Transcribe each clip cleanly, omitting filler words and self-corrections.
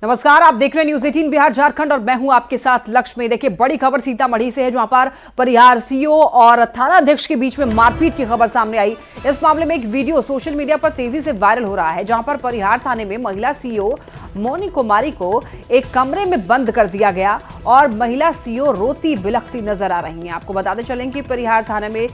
नमस्कार, आप देख रहे हैं न्यूज 18 बिहार झारखंड और मैं हूं आपके साथ लक्ष्मी। देखिए, बड़ी खबर सीतामढ़ी से है, जहां पर परिहार सीओ और थाना अध्यक्ष के बीच में मारपीट की खबर सामने आई। इस मामले में एक वीडियो सोशल मीडिया पर तेजी से वायरल हो रहा है, जहां पर परिहार थाने में महिला सीओ मोनी कुमारी को एक कमरे में बंद कर दिया गया और महिला सीओ रोती बिलखती नजर आ रही हैं। आपको बताते चलें कि परिहार थाने में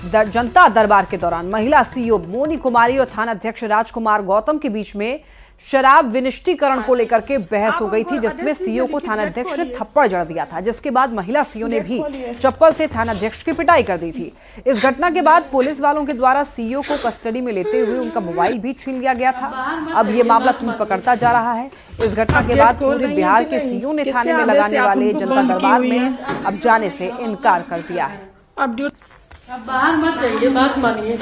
जनता दरबार के दौरान महिला सीओ मोनी कुमारी और थाना अध्यक्ष राजकुमार गौतम के बीच में शराब विनिष्टीकरण को लेकर के बहस हो गई थी, जिसमें सीओ को थाना अध्यक्ष ने थप्पड़ जड़ दिया था, जिसके बाद महिला सीओ ने भी चप्पल से थाना अध्यक्ष की पिटाई कर दी थी। इस घटना के बाद पुलिस वालों के द्वारा सीओ को कस्टडी में लेते हुए उनका मोबाइल भी छीन लिया गया था। अब ये मामला तूल पकड़ता जा रहा है। इस घटना के बाद पूरे बिहार के सीओ ने थाने में लगाने वाले जनता दरबार में अब जाने से इनकार कर दिया है। अब बाहर मत जाइए, बात मानिए।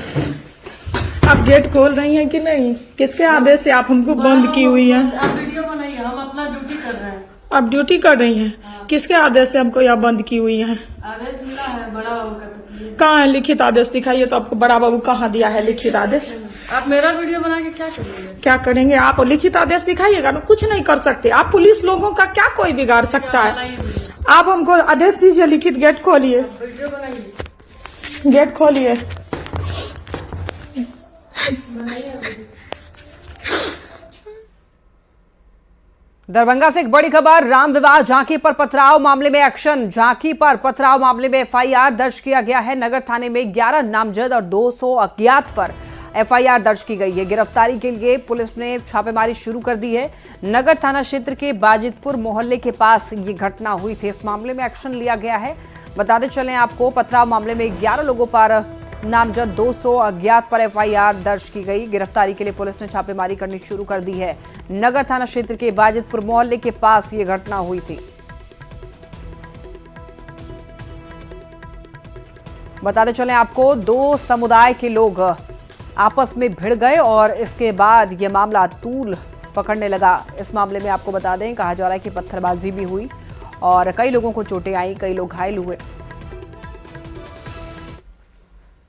आप गेट खोल रही हैं कि नहीं? किसके आदेश से आप हमको बंद की हुई है? आप वीडियो बनाइए, हम अपना ड्यूटी कर रहे हैं। आप ड्यूटी कर रही हैं? हाँ। किसके आदेश से हमको यहाँ बंद की हुई है? आदेश मिला है बड़ा बाबू का। कहाँ है लिखित आदेश? दिखाइए तो। आपको बड़ा बाबू कहाँ दिया है लिखित आदेश? आप मेरा वीडियो बना के क्या करेंगे? क्या करेंगे आप? लिखित आदेश दिखाइएगा ना। कुछ नहीं कर सकते आप। पुलिस लोगों का क्या कोई बिगाड़ सकता है? आप हमको आदेश दीजिए लिखित। गेट खोलिए, वीडियो बनाइए, गेट खोलिए। दरभंगा से एक बड़ी खबर। राम विवाह झांकी पर पथराव मामले में एक्शन। झांकी पर पथराव मामले में एफआईआर दर्ज किया गया है। नगर थाने में 11 नामजद और 200 अज्ञात पर एफआईआर दर्ज की गई है। गिरफ्तारी के लिए पुलिस ने छापेमारी शुरू कर दी है। नगर थाना क्षेत्र के बाजितपुर मोहल्ले के पास ये घटना हुई थी। इस मामले में एक्शन लिया गया है। बताते चलें आपको, पथराव मामले में 11 लोगों पर नामजद 200 अज्ञात पर एफआईआर दर्ज की गई। गिरफ्तारी के लिए पुलिस ने छापेमारी करनी शुरू कर दी है। नगर थाना क्षेत्र के बाजितपुर मोहल्ले के पास ये घटना हुई थी। बताते चलें आपको, दो समुदाय के लोग आपस में भिड़ गए और इसके बाद ये मामला तूल पकड़ने लगा। इस मामले में आपको बता दें, कहा जा रहा है कि पत्थरबाजी भी हुई और कई लोगों को चोटें आई, कई लोग घायल हुए।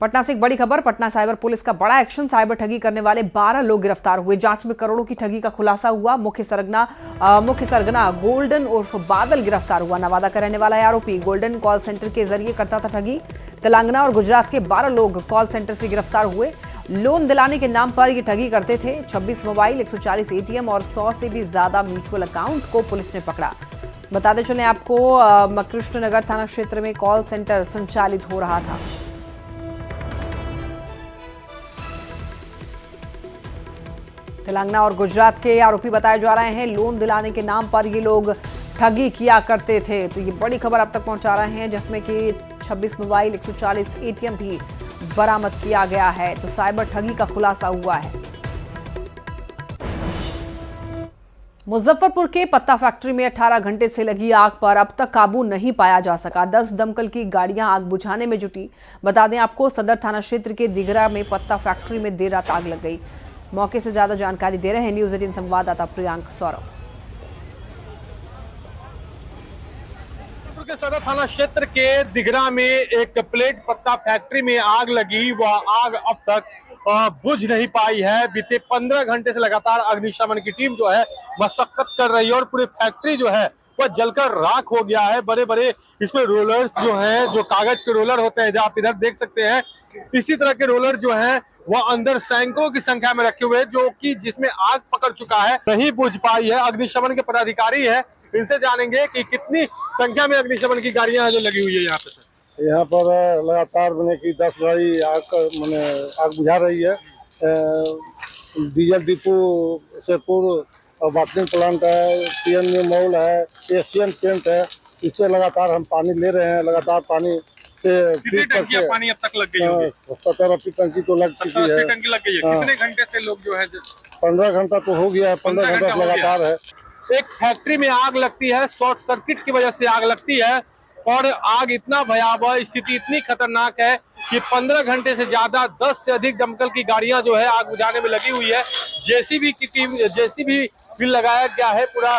पटना से एक बड़ी खबर। पटना साइबर पुलिस का बड़ा एक्शन। साइबर ठगी करने वाले 12 लोग गिरफ्तार हुए। जांच में करोड़ों की ठगी का खुलासा हुआ। मुख्य सरगना गोल्डन उर्फ बादल गिरफ्तार हुआ। नवादा का रहने वाला आरोपी गोल्डन कॉल सेंटर के जरिए करता था ठगी। तेलंगाना और गुजरात के 12 लोग कॉल सेंटर से गिरफ्तार हुए। लोन दिलाने के नाम पर ये ठगी करते थे। 26 मोबाइल, 140 एटीएम और 100 से भी ज्यादा म्यूचुअल अकाउंट को पुलिस ने पकड़ा। बताते चले आपको, कृष्णनगर थाना क्षेत्र में कॉल सेंटर संचालित हो रहा था। तेलंगाना और गुजरात के आरोपी बताए जा रहे हैं। लोन दिलाने के नाम पर ये लोग ठगी किया करते थे। तो ये बड़ी खबर अब तक पहुंचा रहे हैं, जिसमें कि 26 मोबाइल, 140 एटीएम भी बरामद किया गया है। तो साइबर ठगी का खुलासा हुआ है। मुजफ्फरपुर के पत्ता फैक्ट्री में 18 घंटे से लगी आग पर अब तक काबू नहीं पाया जा सका। 10 दमकल की गाड़ियां आग बुझाने में जुटी। बता दें आपको, सदर थाना क्षेत्र के दिघरा में पत्ता फैक्ट्री में देर रात आग लग गई। मौके से ज्यादा जानकारी दे रहे हैं न्यूज 18 संवाददाता प्रियांक सौरभ। के सदर थाना क्षेत्र के दिघरा में एक प्लेट पत्ता फैक्ट्री में आग लगी। वह आग अब तक बुझ नहीं पाई है। बीते 15 घंटे से लगातार अग्निशमन की टीम जो है मशक्कत कर रही है और पूरी फैक्ट्री जो है वह जलकर राख हो गया है। बड़े बड़े इसमें रोलर्स जो हैं, जो कागज के रोलर होते हैं, जो आप इधर देख सकते हैं, इसी तरह के रोलर जो हैं वह अंदर सैकड़ों की संख्या में रखे हुए हैं, जो कि जिसमें आग पकड़ चुका है, नहीं बुझ पाई है। अग्निशमन के पदाधिकारी है, इनसे जानेंगे कि कितनी संख्या में अग्निशमन की गाड़ियां जो लगी हुई है यहाँ पे। सर, यहाँ पर लगातार मैंने की 10 गाड़ी आग बुझा रही है। Diesel depot Sherpur bathroom plant है, पीएनयू मॉल है, एशियन पेंट है। इससे लगातार हम पानी ले रहे हैं। लगातार पानी कितनी टंकियां पानी अब तक लग गई होगी? 70-80 टंकी तो लग चुकी है। 70-80 टंकी लग गई है। कितने घंटे से लोग जो है? 15 घंटा तो हो गया है। 15 घंटा लगातार है। एक फैक्ट्री में आग लगती है, शॉर्ट सर्किट की वजह से आग लगती है और आग इतना भयावह, स्थिति इतनी खतरनाक है कि 15 घंटे से ज्यादा 10 से अधिक दमकल की गाड़ियां जो है आग बुझाने में लगी हुई है। जेसीबी की टीम, जेसीबी भी लगाया गया है। पूरा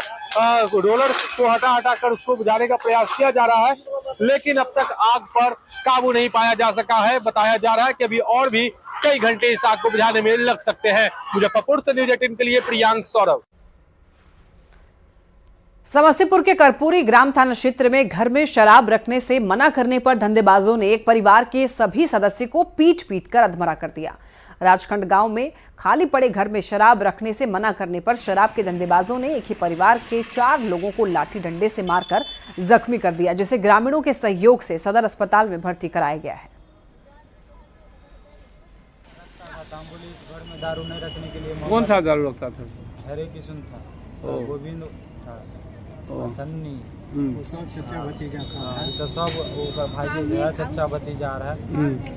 रोलर को हटा कर उसको बुझाने का प्रयास किया जा रहा है, लेकिन अब तक आग पर काबू नहीं पाया जा सका है। बताया जा रहा है कि अभी और भी कई घंटे इस आग को बुझाने में लग सकते हैं। मुजफ्फरपुर से न्यूज 18 के लिए प्रियांक सौरभ। समस्तीपुर के कर्पूरी ग्राम थाना क्षेत्र में घर में शराब रखने से मना करने पर धंधेबाजों ने एक परिवार के सभी सदस्य को पीट कर अधमरा कर दिया। राजखंड गांव में खाली पड़े घर में शराब रखने से मना करने पर शराब के धंधेबाजों ने एक ही परिवार के 4 लोगों को लाठी डंडे से मारकर जख्मी कर दिया, जिसे ग्रामीणों के सहयोग से सदर अस्पताल में भर्ती कराया गया है। दारू नहीं रखने के लिए कौन सा दारू रखता था? हरे किशन था, गोविंद था, सन्नी, सब चचा भतीजा सब भाई चचा भतीजा आ रहा है।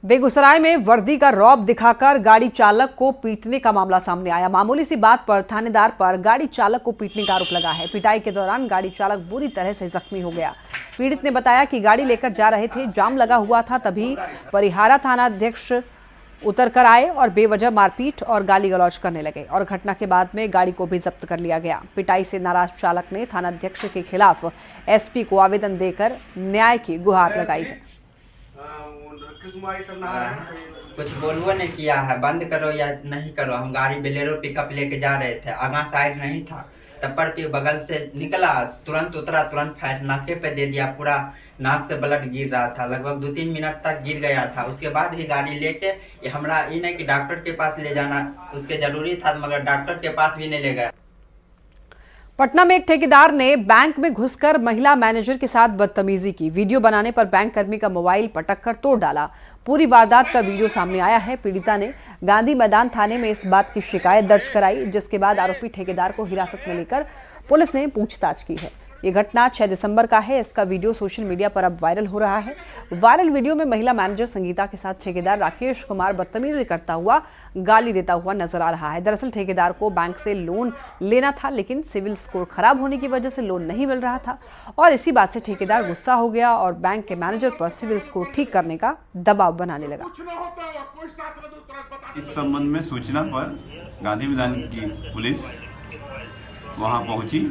बेगूसराय में वर्दी का रौब दिखाकर गाड़ी चालक को पीटने का मामला सामने आया। मामूली सी बात पर थानेदार पर गाड़ी चालक को पीटने का आरोप लगा है। पिटाई के दौरान गाड़ी चालक बुरी तरह से जख्मी हो गया। पीड़ित ने बताया कि गाड़ी लेकर जा रहे थे, जाम लगा हुआ था, तभी परिहारा थानाध्यक्ष उतर कर आए और बेवजह मारपीट और गाली गलौज करने लगे और घटना के बाद में गाड़ी को भी जब्त कर लिया गया। पिटाई से नाराज चालक ने थानाध्यक्ष के खिलाफ एसपी को आवेदन देकर न्याय की गुहार लगाई है। कुछ बोलबो नहीं किया है, बंद करो या नहीं करो। हम गाड़ी बोलेरो पिकअप लेके जा रहे थे, आगा साइड नहीं था, टप्पर के बगल से निकला, तुरंत उतरा, तुरंत फायर नाके पे दे दिया। पूरा नाक से ब्लड गिर रहा था, लगभग 2-3 मिनट तक गिर गया था। उसके बाद भी गाड़ी लेके ये हमरा ये नहीं कि डॉक्टर के पास ले जाना उसके जरूरी था, मगर डॉक्टर के पास भी नहीं ले गया। पटना में एक ठेकेदार ने बैंक में घुसकर महिला मैनेजर के साथ बदतमीजी की। वीडियो बनाने पर बैंक कर्मी का मोबाइल पटक कर तोड़ डाला। पूरी वारदात का वीडियो सामने आया है। पीड़िता ने गांधी मैदान थाने में इस बात की शिकायत दर्ज कराई, जिसके बाद आरोपी ठेकेदार को हिरासत में लेकर पुलिस ने पूछताछ की है। ये घटना 6 दिसंबर का है। इसका वीडियो सोशल मीडिया पर अब वायरल हो रहा है। वायरल वीडियो में महिला मैनेजर संगीता के साथ ठेकेदार राकेश कुमार बदतमीजी करता हुआ गाली देता हुआ नजर आ रहा है। दरअसल ठेकेदार को बैंक से लोन लेना था, लेकिन सिविल स्कोर खराब होने की वजह से लोन नहीं मिल रहा था और इसी बात से ठेकेदार गुस्सा हो गया और बैंक के मैनेजर पर सिविल स्कोर ठीक करने का दबाव बनाने लगा। इस संबंध में सूचना पर गांधी मैदान की पुलिस वहां पहुंची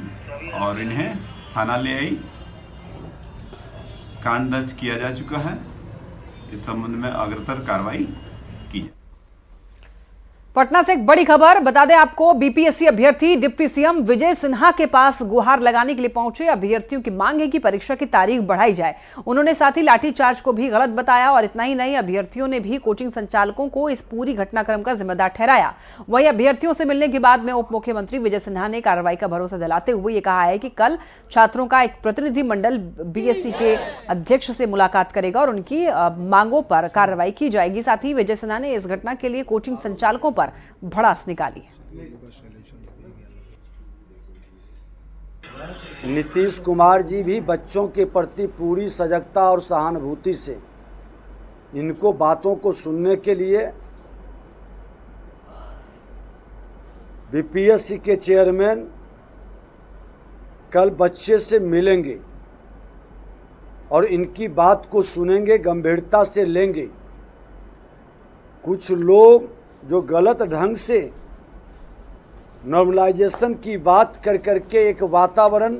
और इन्हें थाना ले आई। कांड दर्ज किया जा चुका है। इस संबंध में अग्रतर कार्रवाई की जाए। पटना से एक बड़ी खबर बता दें आपको। बीपीएससी अभ्यर्थी डिप्टी सीएम विजय सिन्हा के पास गुहार लगाने के लिए पहुंचे। अभ्यर्थियों की मांग है कि परीक्षा की तारीख बढ़ाई जाए। उन्होंने साथ ही लाठीचार्ज को भी गलत बताया और इतना ही नहीं, अभ्यर्थियों ने भी कोचिंग संचालकों को इस पूरी घटनाक्रम का जिम्मेदार ठहराया। वहीं अभ्यर्थियों से मिलने के बाद में उप मुख्यमंत्री विजय सिन्हा ने कार्रवाई का भरोसा दिलाते हुए ये कहा है कि कल छात्रों का एक प्रतिनिधिमंडल बीएससी के अध्यक्ष से मुलाकात करेगा और उनकी मांगों पर कार्रवाई की जाएगी। साथ ही विजय सिन्हा ने इस घटना के लिए कोचिंग संचालकों पर भड़ास निकाली है। नीतीश कुमार जी भी बच्चों के प्रति पूरी सजगता और सहानुभूति से इनको बातों को सुनने के लिए बीपीएससी के चेयरमैन कल बच्चे से मिलेंगे और इनकी बात को सुनेंगे, गंभीरता से लेंगे। कुछ लोग जो गलत ढंग से नॉर्मलाइजेशन की बात कर करके एक वातावरण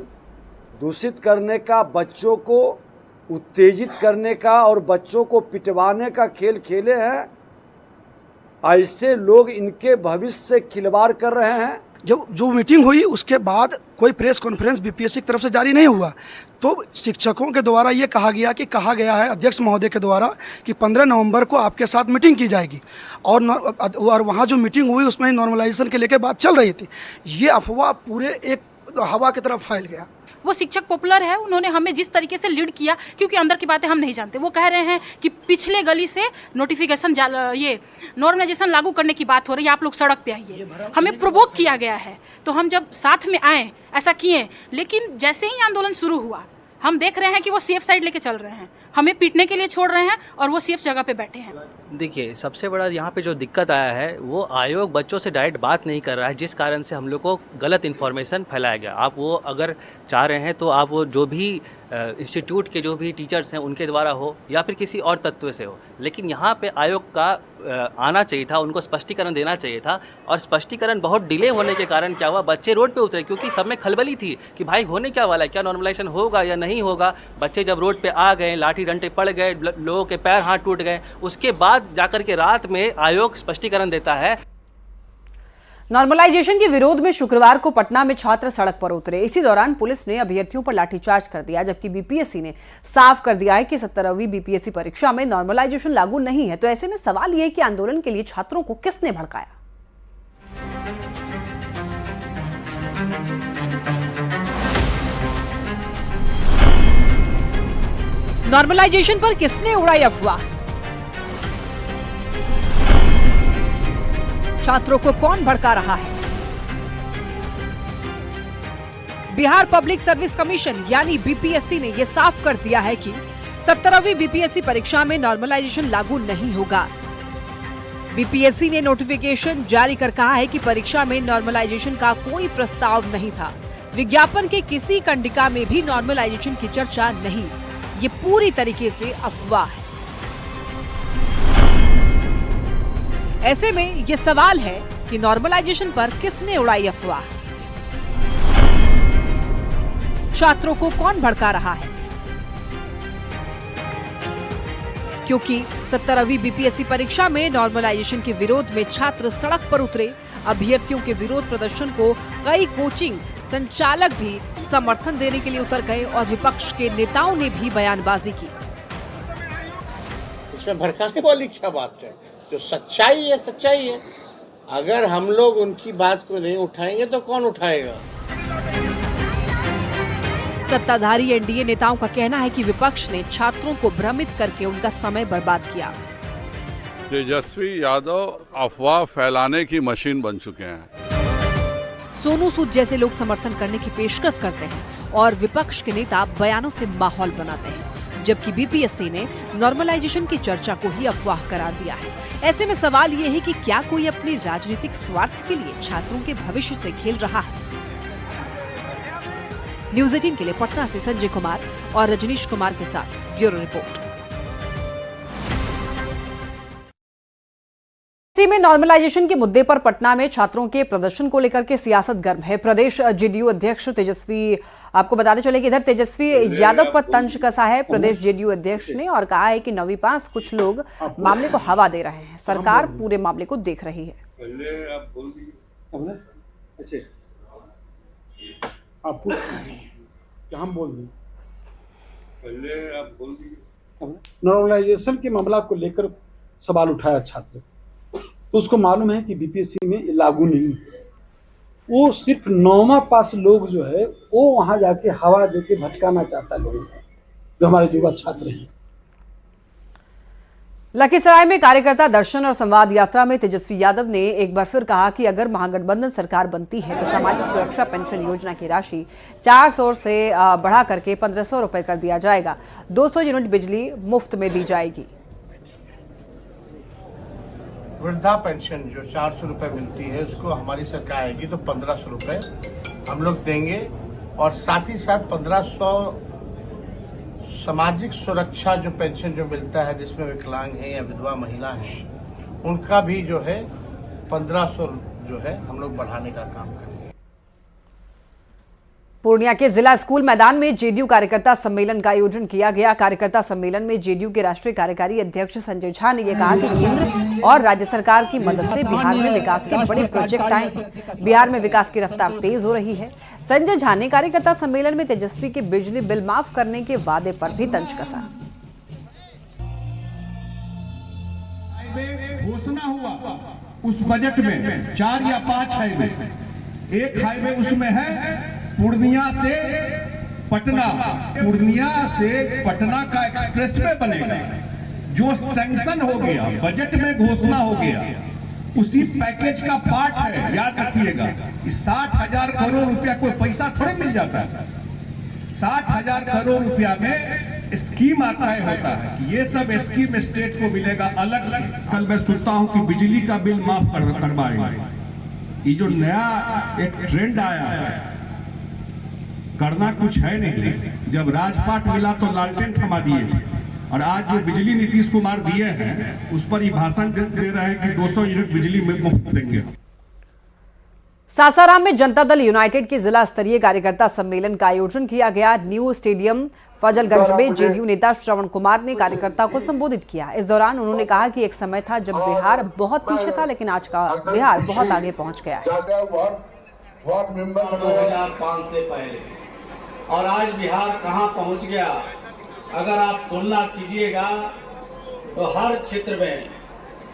दूषित करने का, बच्चों को उत्तेजित करने का और बच्चों को पिटवाने का खेल खेले हैं, ऐसे लोग इनके भविष्य से खिलवाड़ कर रहे हैं। जो मीटिंग हुई उसके बाद कोई प्रेस कॉन्फ्रेंस बीपीएससी की तरफ से जारी नहीं हुआ, तो शिक्षकों के द्वारा ये कहा गया है अध्यक्ष महोदय के द्वारा कि 15 नवंबर को आपके साथ मीटिंग की जाएगी और वहाँ जो मीटिंग हुई उसमें नॉर्मलाइजेशन के लेकर बात चल रही थी। ये अफवाह पूरे एक हवा की तरफ फैल गया। वो शिक्षक पॉपुलर है, उन्होंने हमें जिस तरीके से लीड किया, क्योंकि अंदर की बातें हम नहीं जानते। वो कह रहे हैं कि पिछले गली से नोटिफिकेशन ये नॉर्मलाइजेशन लागू करने की बात हो रही है, आप लोग सड़क पे आइए। हमें प्रोवोक किया गया है, तो हम जब साथ में आए ऐसा किए, लेकिन जैसे ही आंदोलन शुरू हुआ हम देख रहे हैं कि वो सेफ साइड लेके चल रहे हैं, हमें पीटने के लिए छोड़ रहे हैं और वो सेफ जगह पे बैठे हैं। देखिए, सबसे बड़ा यहाँ पे जो दिक्कत आया है वो आयोग बच्चों से डायरेक्ट बात नहीं कर रहा है, जिस कारण से हम लोग को गलत इन्फॉर्मेशन फैलाया गया। आप वो अगर चाह रहे हैं तो आप वो जो भी इंस्टीट्यूट के जो भी टीचर्स हैं उनके द्वारा हो या फिर किसी और तत्व से हो, लेकिन यहाँ पे आयोग का आना चाहिए था, उनको स्पष्टीकरण देना चाहिए था। और स्पष्टीकरण बहुत डिले होने के कारण क्या हुआ, बच्चे रोड पे उतरे, क्योंकि सब में खलबली थी कि भाई होने क्या वाला है, क्या नॉर्मलाइजेशन होगा या नहीं होगा। बच्चे जब रोड पे आ गए, लाठी डंडे पड़ गए, लोगों के पैर हाथ टूट गए, उसके बाद जाकर के रात में आयोग स्पष्टीकरण देता है। नॉर्मलाइजेशन के विरोध में शुक्रवार को पटना में छात्र सड़क पर उतरे। इसी दौरान पुलिस ने अभ्यर्थियों पर लाठीचार्ज कर दिया, जबकि बीपीएससी ने साफ कर दिया है कि 17वीं बीपीएससी परीक्षा में नॉर्मलाइजेशन लागू नहीं है। तो ऐसे में सवाल यह है कि आंदोलन के लिए छात्रों को किसने भड़काया? नॉर्मलाइजेशन पर किसने उड़ाई अफवाह? छात्रों को कौन भड़का रहा है? बिहार पब्लिक सर्विस कमीशन यानी बीपीएससी ने यह साफ कर दिया है कि 17वीं बीपीएससी परीक्षा में नॉर्मलाइजेशन लागू नहीं होगा। बीपीएससी ने नोटिफिकेशन जारी कर कहा है कि परीक्षा में नॉर्मलाइजेशन का कोई प्रस्ताव नहीं था। विज्ञापन के किसी कंडिका में भी नॉर्मलाइजेशन की चर्चा नहीं। ये पूरी तरीके से अफवाह है। ऐसे में ये सवाल है कि नॉर्मलाइजेशन पर किसने उड़ाई अफवाह? छात्रों को कौन भड़का रहा है? क्योंकि 17वीं बीपीएससी परीक्षा में नॉर्मलाइजेशन के विरोध में छात्र सड़क पर उतरे। अभ्यर्थियों के विरोध प्रदर्शन को कई कोचिंग संचालक भी समर्थन देने के लिए उतर गए और विपक्ष के नेताओं ने भी बयानबाजी की। इसमें भड़काने वाली क्या बात है? जो सच्चाई है सच्चाई है। अगर हम लोग उनकी बात को नहीं उठाएंगे तो कौन उठाएगा? सत्ताधारी एनडीए नेताओं का कहना है कि विपक्ष ने छात्रों को भ्रमित करके उनका समय बर्बाद किया। तेजस्वी यादव अफवाह फैलाने की मशीन बन चुके हैं। सोनू सूद जैसे लोग समर्थन करने की पेशकश करते हैं और विपक्ष के नेता बयानों से माहौल बनाते हैं, जबकि बीपीएससी ने नॉर्मलाइजेशन की चर्चा को ही अफवाह करार दिया है। ऐसे में सवाल ये है कि क्या कोई अपने राजनीतिक स्वार्थ के लिए छात्रों के भविष्य से खेल रहा है? न्यूज़ 18 के लिए पटना से संजय कुमार और रजनीश कुमार के साथ ब्यूरो रिपोर्ट। में नॉर्मलाइजेशन के मुद्दे पर पटना में छात्रों के प्रदर्शन को लेकर के सियासत गर्म है। प्रदेश जेडीयू अध्यक्ष तेजस्वी, आपको बताते चले कि इधर तेजस्वी यादव पर तंज कसा है प्रदेश जेडीयू अध्यक्ष ने और कहा है कि 9वीं पास कुछ लोग मामले को हवा दे रहे हैं। सरकार पूरे मामले को देख रही है। नॉर्मलाइजेशन के मामला को लेकर सवाल उठाया छात्र, तो उसको मालूम है कि बीपीएससी में लागू नहीं है। वो सिर्फ 9वां पास लोग जो है वो वहां जाके हवा देके भटकाना चाहता है लोगों को, जो हमारे युवा छात्र हैं। लखीसराय में कार्यकर्ता दर्शन और संवाद यात्रा में तेजस्वी यादव ने एक बार फिर कहा कि अगर महागठबंधन सरकार बनती है तो सामाजिक सुरक्षा पेंशन योजना की राशि 400 से बढ़ा करके 1500 रुपए कर दिया जाएगा। 200 यूनिट बिजली मुफ्त में दी जाएगी। वृद्धा पेंशन जो 400 रुपए मिलती है उसको हमारी सरकार आएगी तो 1500 रुपए हम लोग देंगे और साथ ही साथ 1500 सामाजिक सुरक्षा जो पेंशन जो मिलता है जिसमें विकलांग हैं या विधवा महिला हैं उनका भी जो है 1500 जो है हम लोग बढ़ाने का काम करेंगे। पूर्णिया के जिला स्कूल मैदान में जेडीयू कार्यकर्ता सम्मेलन का आयोजन किया गया। कार्यकर्ता सम्मेलन में जेडीयू के राष्ट्रीय कार्यकारी अध्यक्ष संजय झा ने यह कहा कि केंद्र और राज्य सरकार की मदद से बिहार में विकास के बड़े प्रोजेक्ट आए हैं। बिहार में विकास की रफ्तार तेज हो रही है। संजय झा ने कार्यकर्ता सम्मेलन में तेजस्वी के बिजली बिल माफ करने के वादे पर भी तंज कसा। घोषणा हुआ उस बजट में 4 या 5 हाईवे, एक हाईवे उसमें है पूर्णिया से पटना का एक्सप्रेसवे बनेगा, जो सैंक्शन हो गया, बजट में घोषणा हो गया, उसी पैकेज का पार्ट है। याद रखिएगा, 60,000 करोड़ रुपया कोई पैसा थोड़े मिल जाता है। 60,000 करोड़ रुपया में स्कीम आता है, होता है। ये सब स्कीम स्टेट को मिलेगा अलग से। कल मैं सुनता हूं कि बिजली का बिल माफ करवाएंगे। ये जो नया एक ट्रेंड आया है, करना कुछ है नहीं। जब राजपाट मिला तो लालटेन थमा दिए थे, और आज जो बिजली नीतीश कुमार दिए हैं उस पर ही भाषण दे रहे हैं कि 200 यूनिट बिजली में मुफ्त देंगे। सासाराम में जनता दल यूनाइटेड के जिला स्तरीय कार्यकर्ता सम्मेलन का आयोजन किया गया। न्यू स्टेडियम फजलगंज में जेडीयू नेता श्रवण कुमार ने कार्यकर्ता को संबोधित किया। इस दौरान उन्होंने कहा कि एक समय था जब बिहार बहुत पीछे था, लेकिन आज का बिहार बहुत आगे पहुंच गया है। 2005 से पहले और आज बिहार कहां पहुंच गया, अगर आप तुलना कीजिएगा तो हर क्षेत्र में,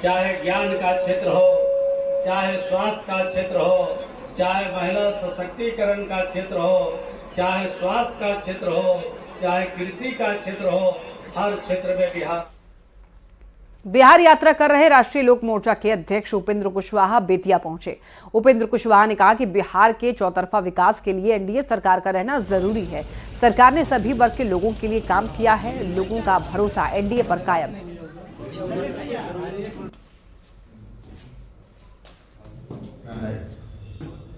चाहे ज्ञान का क्षेत्र हो, चाहे स्वास्थ्य का क्षेत्र हो, चाहे महिला सशक्तिकरण का क्षेत्र हो, चाहे स्वास्थ्य का क्षेत्र हो, चाहे कृषि का क्षेत्र हो, हर क्षेत्र में बिहार यात्रा कर रहे राष्ट्रीय लोक मोर्चा के अध्यक्ष उपेंद्र कुशवाहा बेतिया पहुंचे। उपेंद्र कुशवाहा ने कहा कि बिहार के चौतरफा विकास के लिए एनडीए सरकार का रहना जरूरी है। सरकार ने सभी वर्ग के लोगों के लिए काम किया है। लोगों का भरोसा एनडीए पर कायम है।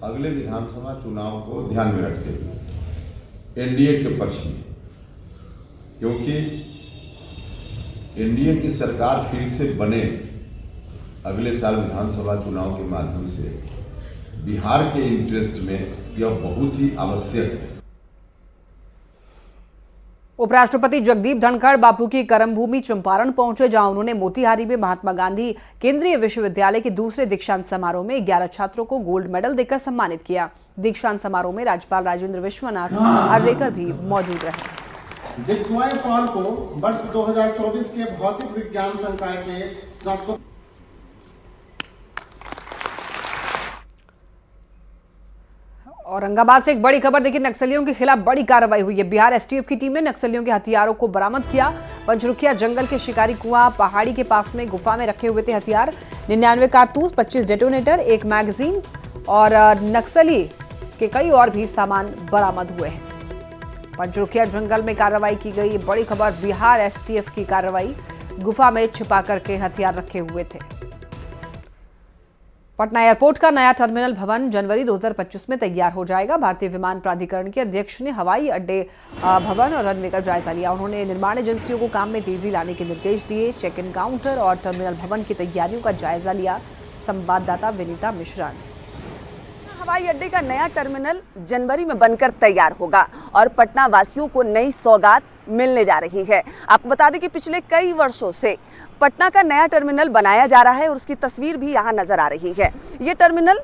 अगले विधानसभा चुनाव को ध्यान में रखते हुए एनडीए के पक्ष में, क्योंकि एनडीए की सरकार फिर से बने अगले साल विधानसभा चुनाव के माध्यम से बिहार के इंटरेस्ट में यह बहुत ही आवश्यक है। उपराष्ट्रपति जगदीप धनखड़ बापू की कर्मभूमि चंपारण पहुंचे, जहां उन्होंने मोतिहारी में महात्मा गांधी केंद्रीय विश्वविद्यालय के दूसरे दीक्षांत समारोह में 11 छात्रों को गोल्ड मेडल देकर सम्मानित किया। दीक्षांत समारोह में राज्यपाल राजेंद्र विश्वनाथ अर्लेकर भी मौजूद रहे। दीक्षांत पॉल को वर्ष 2024 के भौतिक विज्ञान संकाय के स्नातक। औरंगाबाद से एक बड़ी खबर, देखिए नक्सलियों के खिलाफ बड़ी कार्रवाई हुई है। बिहार एसटीएफ की टीम ने नक्सलियों के हथियारों को बरामद किया। पंचरुखिया जंगल के शिकारी कुआं पहाड़ी के पास में गुफा में रखे हुए थे हथियार। 99 कारतूस, 25 डेटोनेटर, 1 मैगजीन और नक्सली के कई और भी सामान बरामद हुए हैं। पंचरुखिया जंगल में कार्रवाई की गई। बड़ी खबर, बिहार एसटीएफ की कार्रवाई, गुफा में छिपा करके हथियार रखे हुए थे। पटना एयरपोर्ट का नया टर्मिनल भवन जनवरी 2025 में तैयार हो जाएगा। भारतीय विमान प्राधिकरण के अध्यक्ष ने हवाई अड्डे भवन और रनवे का जायजा लिया। उन्होंने निर्माण एजेंसियों को काम में तेजी लाने के निर्देश दिए। चेक इन काउंटर और टर्मिनल भवन की तैयारियों का जायजा लिया। संवाददाता विनीता मिश्रा ने। हवाई अड्डे का नया टर्मिनल जनवरी में बनकर तैयार होगा और पटना वासियों को नई सौगात मिलने जा रही है। आपको बता दें कि पिछले कई वर्षों से पटना का नया टर्मिनल बनाया जा रहा है और उसकी तस्वीर भी यहाँ नजर आ रही है। ये टर्मिनल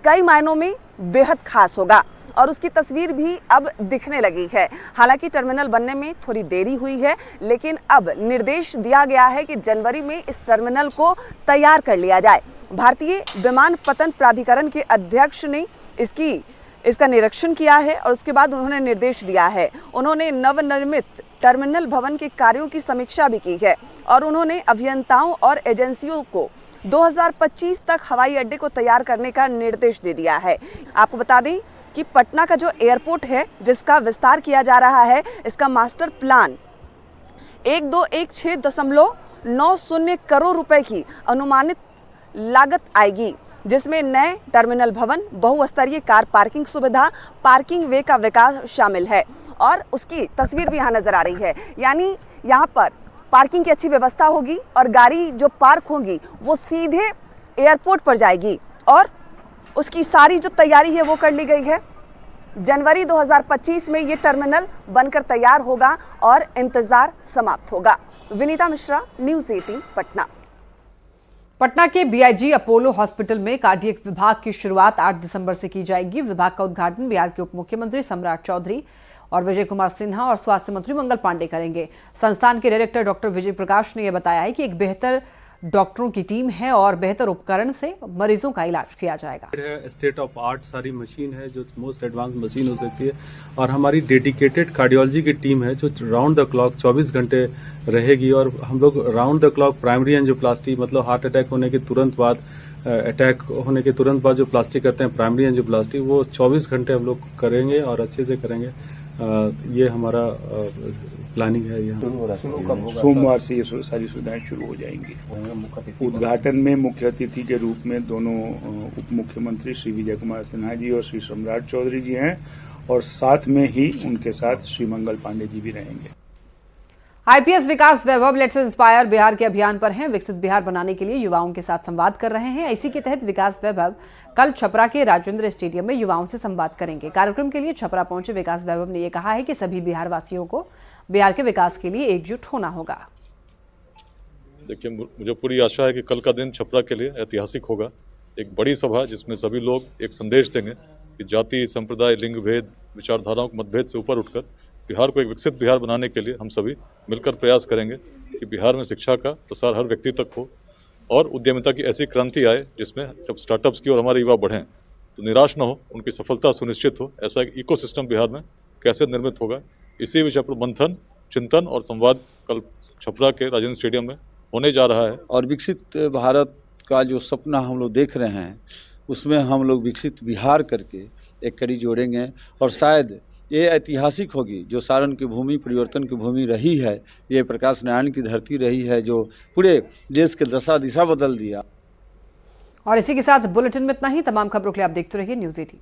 कई मायनों में बेहद खास होगा और उसकी तस्वीर भी अब दिखने लगी है। हालांकि टर्मिनल बनने में थोड़ी देरी हुई है, लेकिन अब निर्देश दिया गया है कि जनवरी में इस टर्मिनल को तैयार कर लिया जाए। भारतीय विमानपत्तन प्राधिकरण के अध्यक्ष ने इसका निरीक्षण किया है और उसके बाद उन्होंने निर्देश दिया है। उन्होंने नवनिर्मित टर्मिनल भवन के कार्यों की समीक्षा भी की है और उन्होंने अभियंताओं और एजेंसियों को 2025 तक हवाई अड्डे को तैयार करने का निर्देश दे दिया है। आपको बता दें कि पटना का जो एयरपोर्ट है, जिसका विस्तार किया जा रहा है, इसका मास्टर प्लान 1216.90 करोड़ रुपए की अनुमानित लागत आएगी, जिसमें नए टर्मिनल भवन, बहुस्तरीय कार पार्किंग सुविधा, पार्किंग वे का विकास शामिल है और उसकी तस्वीर भी यहाँ नजर आ रही है। यानी यहाँ पर पार्किंग की अच्छी व्यवस्था होगी और गाड़ी जो पार्क होगी वो सीधे एयरपोर्ट पर जाएगी और उसकी सारी जो तैयारी है वो कर ली गई है। जनवरी 2025 में ये टर्मिनल बनकर तैयार होगा और इंतजार समाप्त होगा। विनीता मिश्रा, न्यूज़ 18 पटना। पटना के बीआईजी अपोलो हॉस्पिटल में कार्डियक विभाग की शुरुआत 8 दिसंबर से की जाएगी। विभाग का उद्घाटन बिहार के उप मुख्यमंत्री सम्राट चौधरी और विजय कुमार सिन्हा और स्वास्थ्य मंत्री मंगल पांडे करेंगे। संस्थान के डायरेक्टर डॉक्टर विजय प्रकाश ने यह बताया है कि एक बेहतर डॉक्टरों की टीम है और बेहतर उपकरण से मरीजों का इलाज किया जाएगा। स्टेट ऑफ आर्ट सारी मशीन है जो मोस्ट एडवांस मशीन हो सकती है और हमारी डेडिकेटेड कार्डियोलॉजी की टीम है जो राउंड द क्लॉक 24 घंटे रहेगी और हम लोग round the clock primary angioplasty, मतलब हार्ट अटैक होने के तुरंत बाद जो प्लास्टिक करते हैं प्राइमरी एंजियोप्लास्टी, वो 24 घंटे हम लोग करेंगे और अच्छे से करेंगे। ये हमारा प्लानिंग है। यहाँ सोमवार से ये सारी सुविधाएं शुरू हो जाएंगी। उद्घाटन में मुख्य अतिथि के रूप में दोनों उप मुख्यमंत्री श्री विजय कुमार सिन्हा जी और श्री सम्राट चौधरी जी हैं और साथ में ही उनके साथ श्री मंगल पांडे जी भी रहेंगे। IPS Vikas Vaibhav let's inspire Bihar के अभियान पर हैं। विकसित बिहार बनाने के लिए युवाओं के साथ संवाद कर रहे हैं। इसी के तहत विकास वैभव कल छपरा के राजेंद्र स्टेडियम में युवाओं से संवाद करेंगे। कार्यक्रम के लिए छपरा पहुंचे विकास वैभव ने यह कहा है कि सभी बिहार वासियों को बिहार के विकास के लिए एकजुट होना होगा। देखिए, मुझे पूरी आशा है कि कल का दिन छपरा के लिए ऐतिहासिक होगा। एक बड़ी सभा जिसमें सभी लोग एक संदेश देंगे कि जाति, संप्रदाय, लिंग भेद, विचारधाराओं के मतभेद से ऊपर उठकर बिहार को एक विकसित बिहार बनाने के लिए हम सभी मिलकर प्रयास करेंगे कि बिहार में शिक्षा का प्रसार हर व्यक्ति तक हो और उद्यमिता की ऐसी क्रांति आए जिसमें जब स्टार्टअप्स की ओर हमारे युवा बढ़ें तो निराश न हो, उनकी सफलता सुनिश्चित हो। ऐसा एक इकोसिस्टम बिहार में कैसे निर्मित होगा, इसी विषय पर मंथन, चिंतन और संवाद कल छपरा के राजेंद्र स्टेडियम में होने जा रहा है। और विकसित भारत का जो सपना हम लोग देख रहे हैं उसमें हम लोग विकसित बिहार करके एक कड़ी जोड़ेंगे और शायद ये ऐतिहासिक होगी। जो सारण की भूमि परिवर्तन की भूमि रही है, ये प्रकाश नारायण की धरती रही है जो पूरे देश के दशा दिशा बदल दिया। और इसी के साथ बुलेटिन में इतना ही। तमाम खबरों के लिए आप देखते रहिए न्यूज़ 18।